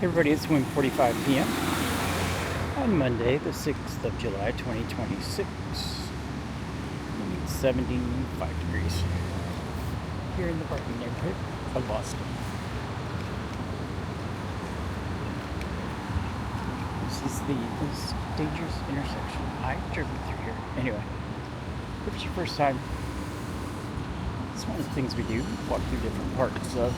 Everybody, it's 1:45 p.m. on Monday, the 6th of July, 2026. It's 75 degrees here in the Brighton neighborhood of Boston. This is this dangerous intersection. I've driven through here. Anyway, if it's your first time, it's one of the things we do. Walk through different parts of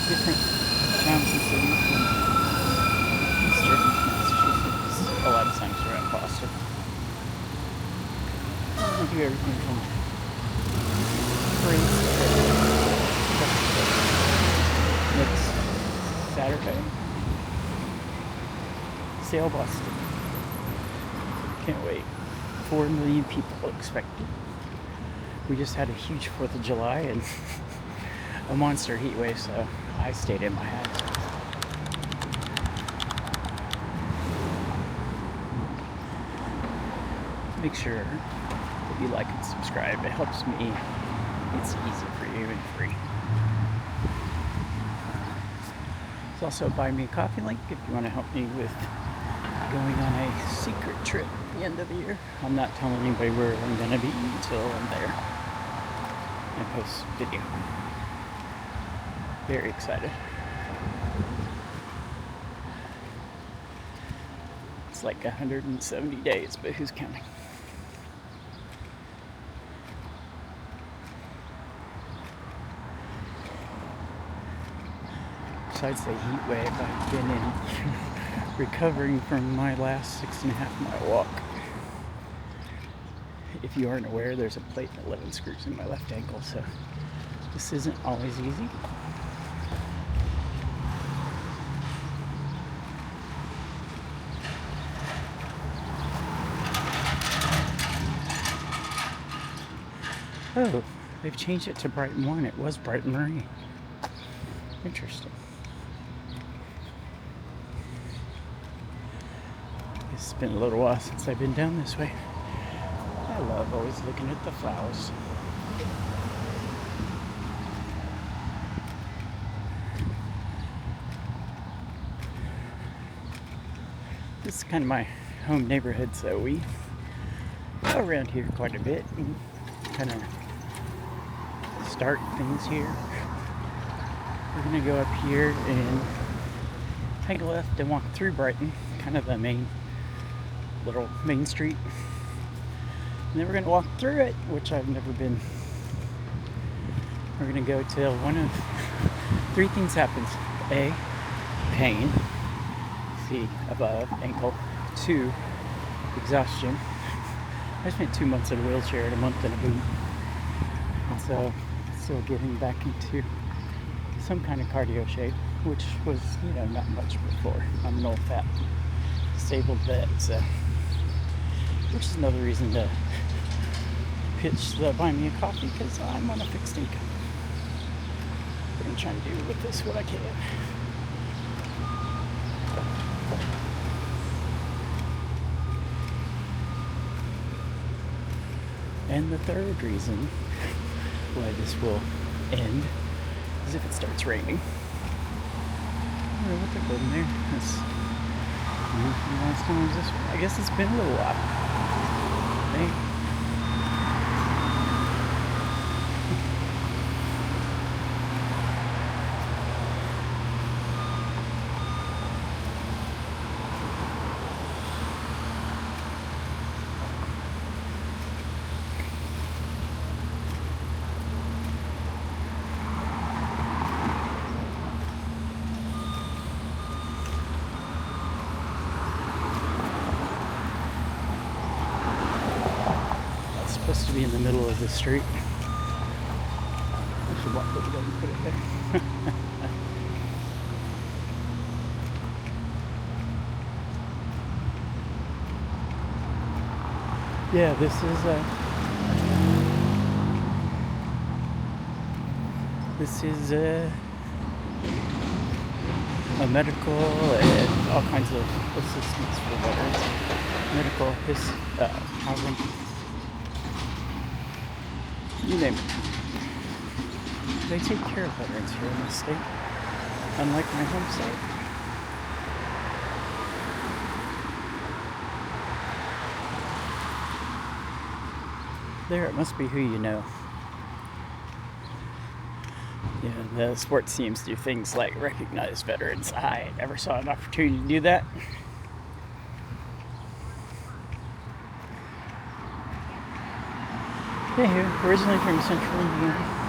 different towns and cities in eastern Massachusetts. A lot of times around Boston. We do everything from parades to next Saturday. Sail Boston. Can't wait. 4 million people expected. We just had a huge 4th of July and a monster heat wave, so I stayed in my house. Make sure that you like and subscribe. It helps me. It's easy for you and free. There's also a Buy Me a Coffee link if you want to help me with going on a secret trip at the end of the year. I'm not telling anybody where I'm going to be until I'm there and post video. Very excited. It's like 170 days, but who's counting? Besides the heat wave, I've been in recovering from my last 6.5-mile walk. If you aren't aware, there's a plate and 11 screws in my left ankle, so this isn't always easy. Oh, they've changed it to Brighton 1. It was Brighton Marine. Interesting. It's been a little while since I've been down this way. I love always looking at the flowers. This is kind of my home neighborhood, so we go around here quite a bit and kind of start things here. We're going to go up here and take a left and walk through Brighton, kind of the little main street. And then we're going to walk through it, which I've never been. We're going to go till one of 3 things happens. A, pain. C, above, ankle. 2, exhaustion. I spent 2 months in a wheelchair and a month in a boot. And so, still getting back into some kind of cardio shape, which was, not much before. I'm an old fat disabled vet, so, which is another reason to pitch the Buy Me a Coffee, because I'm on a fixed income. I'm going to try and do with this what I can. And the third reason why this will end is if it starts raining. I don't know what they're building there. Last time was this one. I guess it's been a little while. Hey. Supposed to be in the middle of the street. I should walk over there and put it there. Yeah, this is a medical and all kinds of assistance for veterans. Medical, housing. You name it. They take care of veterans here in the state. unlike my home site. There, it must be who you know. Yeah, the sports teams do things like recognize veterans. I never saw an opportunity to do that. Yeah, originally from Central Indiana.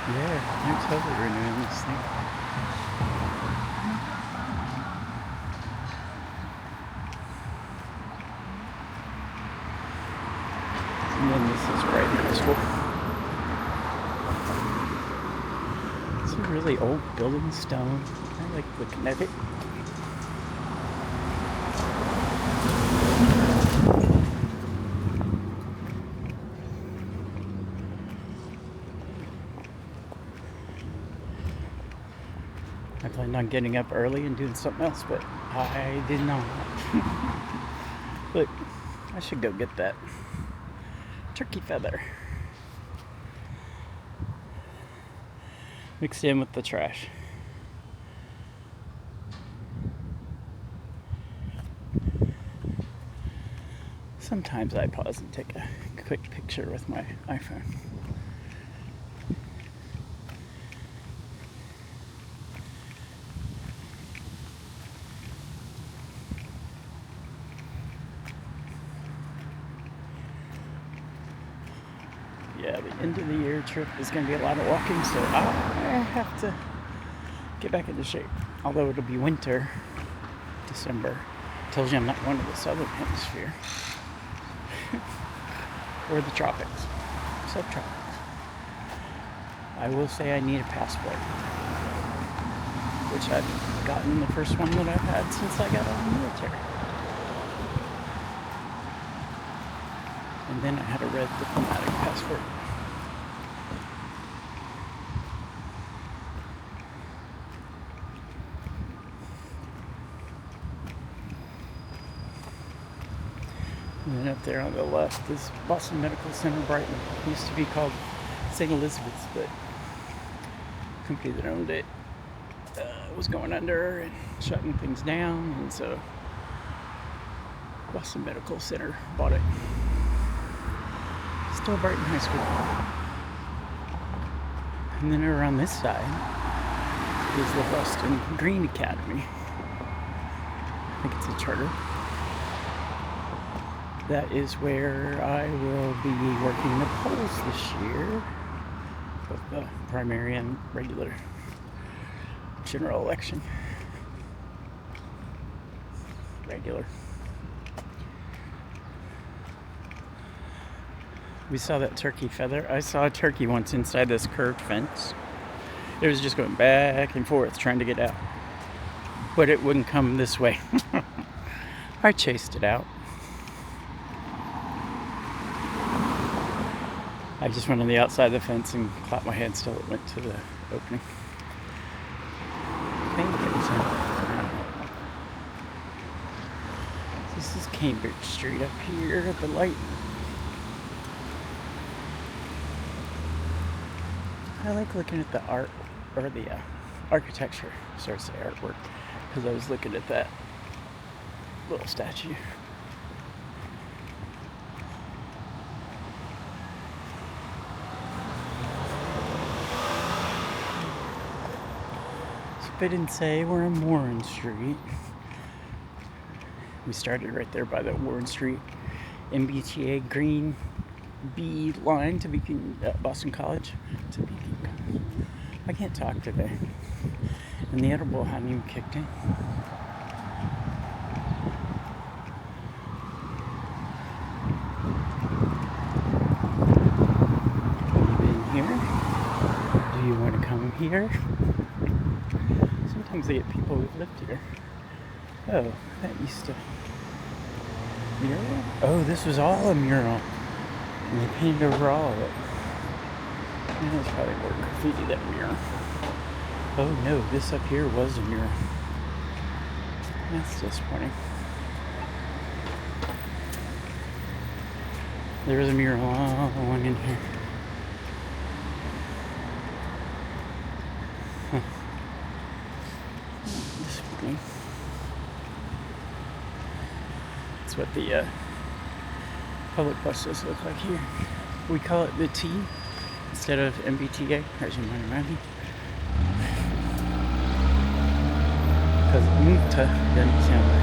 Yeah, I'm totally renewing this thing. And then this is Brighton High School. It's a really old building, stone. I like looking at it. I planned on getting up early and doing something else, but I did not. Look, I should go get that turkey feather mixed in with the trash. Sometimes I pause and take a quick picture with my iPhone. Yeah, the end of the year trip is going to be a lot of walking, so I have to get back into shape. Although it'll be winter, December. Tells you I'm not going to the southern hemisphere. Or the tropics. Subtropics. I will say I need a passport. Which I've gotten the first one that I've had since I got out of the military. And then I had a red diplomatic passport. And then up there on the left is Boston Medical Center, Brighton. It used to be called St. Elizabeth's, but the company that owned it was going under and shutting things down, and so Boston Medical Center bought it. Still Brighton High School. And then over on this side is the Boston Green Academy. I think it's a charter. That is where I will be working the polls this year, both the primary and regular general election. Regular. We saw that turkey feather. I saw a turkey once inside this curved fence. It was just going back and forth trying to get out, but it wouldn't come this way. I chased it out. I just went on the outside of the fence and clapped my hands till it went to the opening. This is Cambridge Street up here at the light. I like looking at the art, or the architecture, sorry to say artwork, because I was looking at that little statue. I didn't say we're on Warren Street. We started right there by the Warren Street MBTA Green B line to Beacon, Boston College to Beacon. I can't talk today, and the edible hadn't even kicked in. Have you been here? Do you want to come here? Sometimes they get people who've lived here. Oh, that used to... Mural? Oh, this was all a mural. And they painted over all of it. And it's probably more graffiti than a mural. Oh no, this up here was a mural. That's disappointing. There's a mural all along in here. Huh. This morning. That's what the public buses look like here. We call it the T instead of MBTA, as you might imagine. Because Mta doesn't sound right.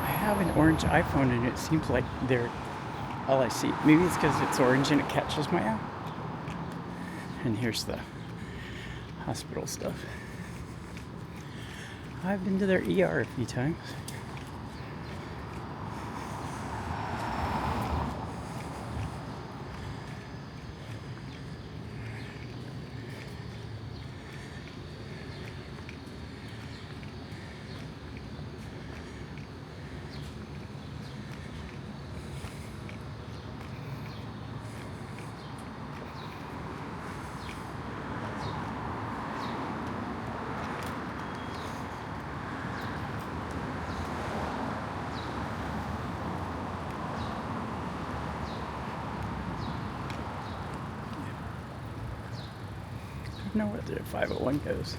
I have an orange iPhone and it seems like they're all I see. Maybe it's because it's orange and it catches my eye. And here's the hospital stuff. I've been to their ER a few times. I don't know where the 501 goes.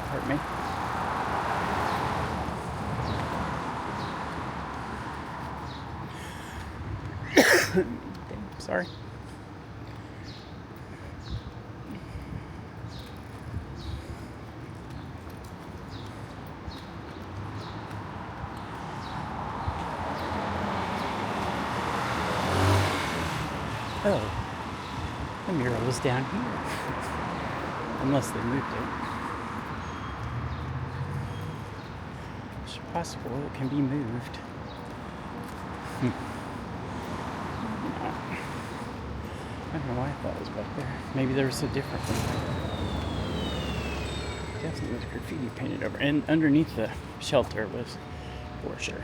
Pardon me. Sorry. Oh, the mural was down here. Unless they moved it. It's possible it can be moved. I don't know why I thought it was back there. Maybe there was a different one. Definitely was graffiti painted over. And underneath the shelter was for sure.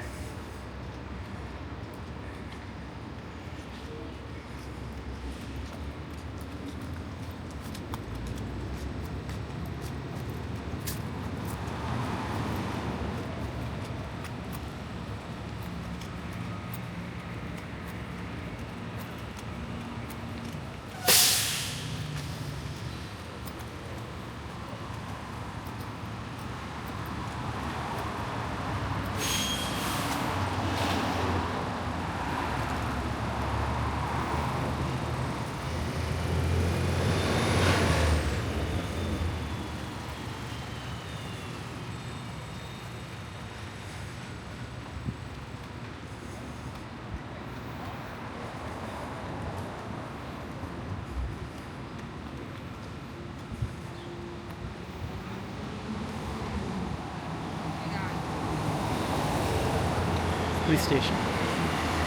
Police station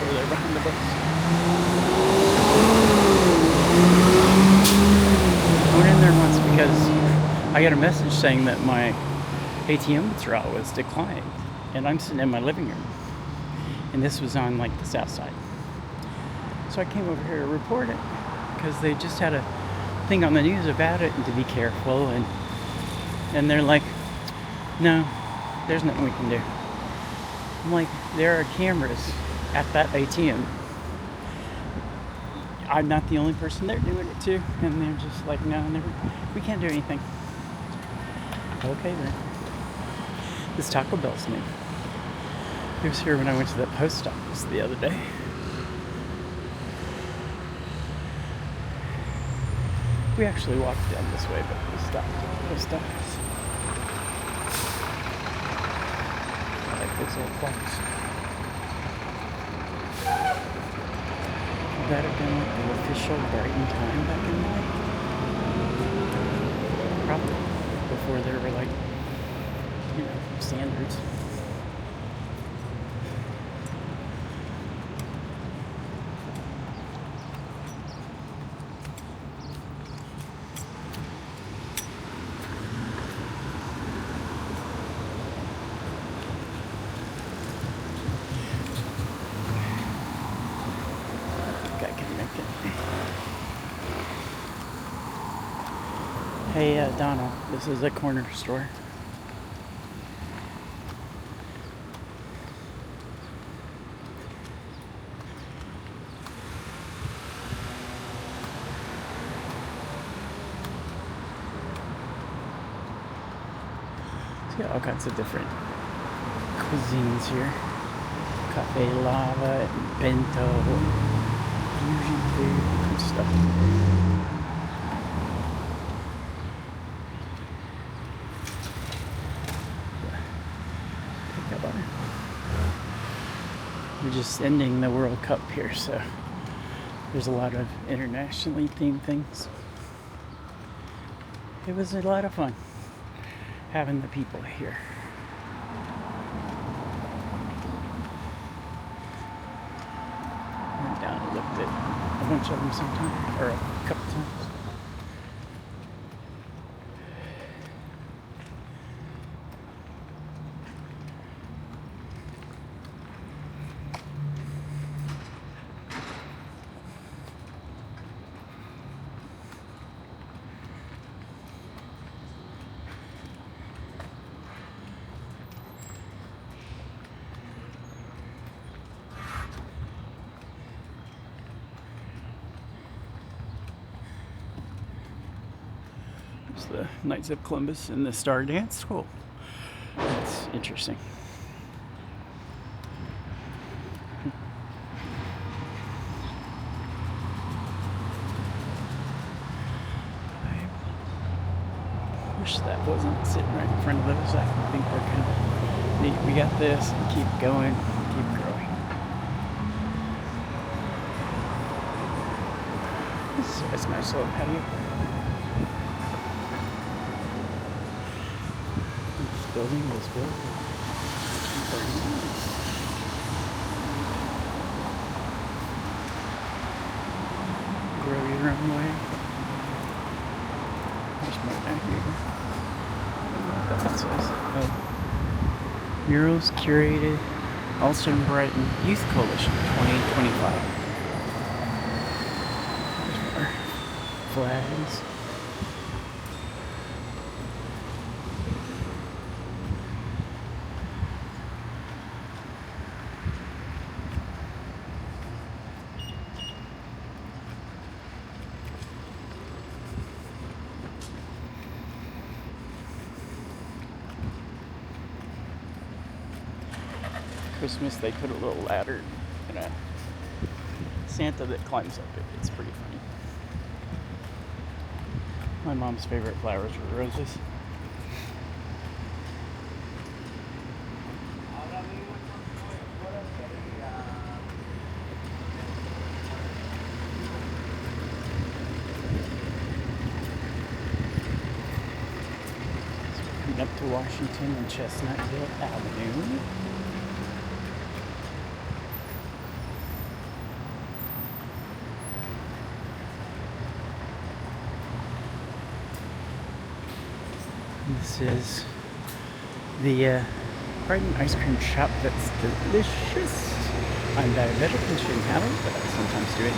over there behind the bus. I went in there once because I got a message saying that my ATM withdrawal was declined, and I'm sitting in my living room, and this was on like the south side. So I came over here to report it because they just had a thing on the news about it and to be careful, and they're like, no, there's nothing we can do. I'm like, there are cameras at that ATM. I'm not the only person there doing it too. And they're just like, no, we can't do anything. Okay then. This Taco Bell's new. It was here when I went to the post office the other day. We actually walked down this way, but we stopped at the post office. Those old clocks. Would that have been like the official Brighton time back in the day? Probably. Before there were like, standards. Hey, Donald, this is a corner store. See all kinds of different cuisines here. Cafe lava, bento, fusion food, and stuff. Peanut butter. We're just ending the World Cup here, so there's a lot of internationally themed things. It was a lot of fun having the people here. Went down and looked at a bunch of them sometime, or a couple times. It's the Knights of Columbus and the Star Dance. Cool. That's interesting. I wish that wasn't sitting right in front of us. I think we're kind of neat. We got this and keep going, keep growing. It's a nice little patio. This building was built. Very nice. Grow your own way. There's more down here. That says, murals curated Boston Brighton Youth Coalition 2025. There's more flags. Christmas, they put a little ladder and a Santa that climbs up it. It's pretty funny. My mom's favorite flowers were roses. Coming up to Washington and Chestnutville Avenue. This is the Brighton ice cream shop that's delicious. I'm diabetic and shouldn't have it, but I sometimes do it.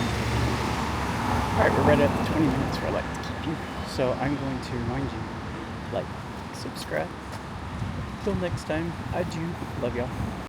Alright, we're right at the 20 minutes where I like to keep you. So I'm going to remind you, like, subscribe. Till next time, I do love y'all.